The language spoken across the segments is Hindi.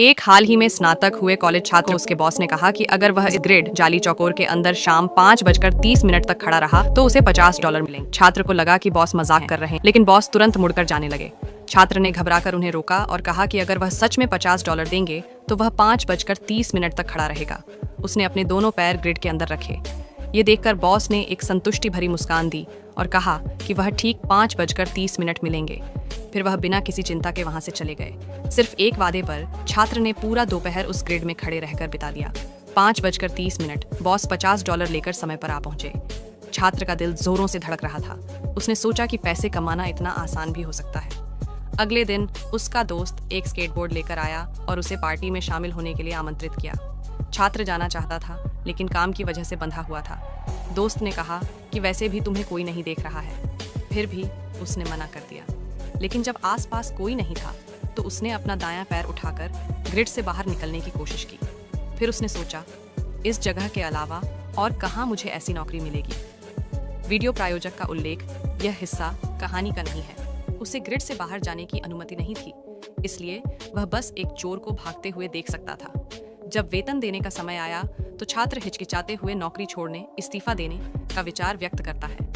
एक हाल ही में स्नातक हुए कॉलेज छात्र को उसके बॉस ने कहा कि अगर वह इस ग्रिड जाली चौकोर के अंदर शाम 5:30 तक खड़ा रहा तो उसे $50 मिलेंगे। छात्र को लगा कि बॉस मजाक कर रहे हैं, लेकिन बॉस तुरंत मुड़कर जाने लगे। छात्र ने घबराकर उन्हें रोका और कहा कि अगर वह सच में $50 देंगे तो वह 5:30 तक खड़ा रहेगा। उसने अपने दोनों पैर ग्रिड के अंदर रखे। ये देखकर बॉस ने एक संतुष्टि भरी मुस्कान दी और कहा कि वह ठीक 5:30 मिलेंगे। फिर वह बिना किसी चिंता के वहां से चले गए। सिर्फ एक वादे पर छात्र ने पूरा दोपहर उस ग्रिड में खड़े रहकर बिता दिया। 5:30 बॉस $50 लेकर समय पर आ पहुंचे। छात्र का दिल जोरों से धड़क रहा था। उसने सोचा कि पैसे कमाना इतना आसान भी हो सकता है। अगले दिन उसका दोस्त एक स्केटबोर्ड लेकर आया और उसे पार्टी में शामिल होने के लिए आमंत्रित किया। छात्र जाना चाहता था, लेकिन काम की वजह से बंधा हुआ था। दोस्त ने कहा कि वैसे भी तुम्हें कोई नहीं देख रहा है। फिर भी उसने मना कर दिया। लेकिन जब आसपास कोई नहीं था तो उसने अपना दायां पैर उठाकर ग्रिड से बाहर निकलने की कोशिश की। फिर उसने सोचा, इस जगह के अलावा और कहां मुझे ऐसी नौकरी मिलेगी। वीडियो प्रायोजक का उल्लेख, यह हिस्सा कहानी का नहीं है। उसे ग्रिड से बाहर जाने की अनुमति नहीं थी, इसलिए वह बस एक चोर को भागते हुए देख सकता था। जब वेतन देने का समय आया तो छात्र हिचकिचाते हुए नौकरी छोड़ने, इस्तीफा देने का विचार व्यक्त करता है।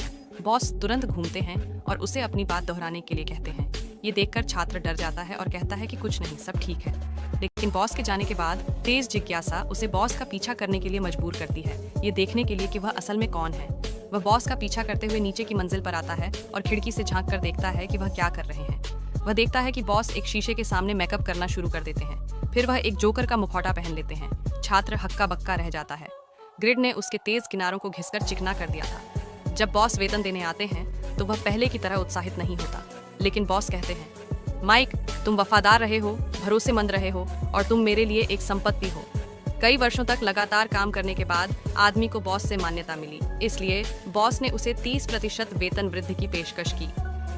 बॉस तुरंत घूमते हैं और उसे अपनी बात दोहराने के लिए कहते हैं। ये देखकर छात्र डर जाता है और कहता है कि कुछ नहीं, सब ठीक है। लेकिन बॉस के जाने के बाद तेज जिज्ञासा उसे बॉस का पीछा करने के लिए मजबूर करती है, ये देखने के लिए कि वह असल में कौन है। वह बॉस का पीछा करते हुए नीचे की मंजिल पर आता है और खिड़की से झांक कर देखता है कि वह क्या कर रहे हैं। वह देखता है कि बॉस एक शीशे के सामने मेकअप करना शुरू कर देते हैं। फिर वह एक जोकर का मुखौटा पहन लेते हैं। छात्र हक्का बक्का रह जाता है। ग्रिड ने उसके तेज किनारों को घिसकर चिकना कर दिया था। जब बॉस वेतन देने आते हैं तो वह पहले की तरह उत्साहित नहीं होता, लेकिन बॉस कहते हैं, माइक, तुम वफादार रहे हो, भरोसेमंद रहे हो और तुम मेरे लिए एक संपत्ति हो। कई वर्षों तक लगातार काम करने के बाद आदमी को बॉस से मान्यता मिली, इसलिए बॉस ने उसे 30% वेतन वृद्धि की पेशकश की।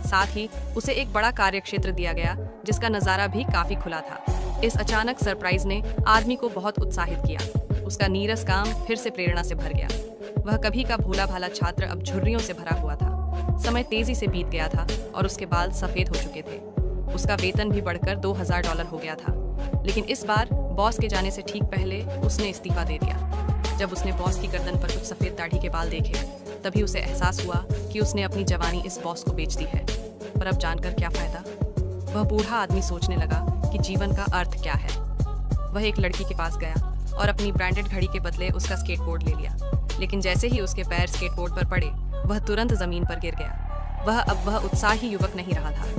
साथ ही उसे एक बड़ा कार्यक्षेत्र दिया गया जिसका नजारा भी काफी खुला था। इस अचानक सरप्राइज ने आदमी को बहुत उत्साहित किया। उसका नीरस काम फिर से प्रेरणा से भर गया। वह कभी का भोला भाला छात्र अब झुर्रियों से भरा हुआ था। समय तेजी से बीत गया था और उसके बाल सफेद हो चुके थे। उसका वेतन भी बढ़कर $2000 हो गया था। लेकिन इस बार बॉस के जाने से ठीक पहले उसने इस्तीफा दे दिया। जब उसने बॉस की गर्दन पर कुछ सफेद दाढ़ी के बाल देखे, तभी उसे एहसास हुआ कि उसने अपनी जवानी इस बॉस को बेच दी है। पर अब जानकर क्या फायदा। वह बूढ़ा आदमी सोचने लगा कि जीवन का अर्थ क्या है। वह एक लड़की के पास गया और अपनी ब्रांडेड घड़ी के बदले उसका स्केटबोर्ड ले लिया। लेकिन जैसे ही उसके पैर स्केटबोर्ड पर पड़े, वह तुरंत जमीन पर गिर गया। वह उत्साही युवक नहीं रहा था।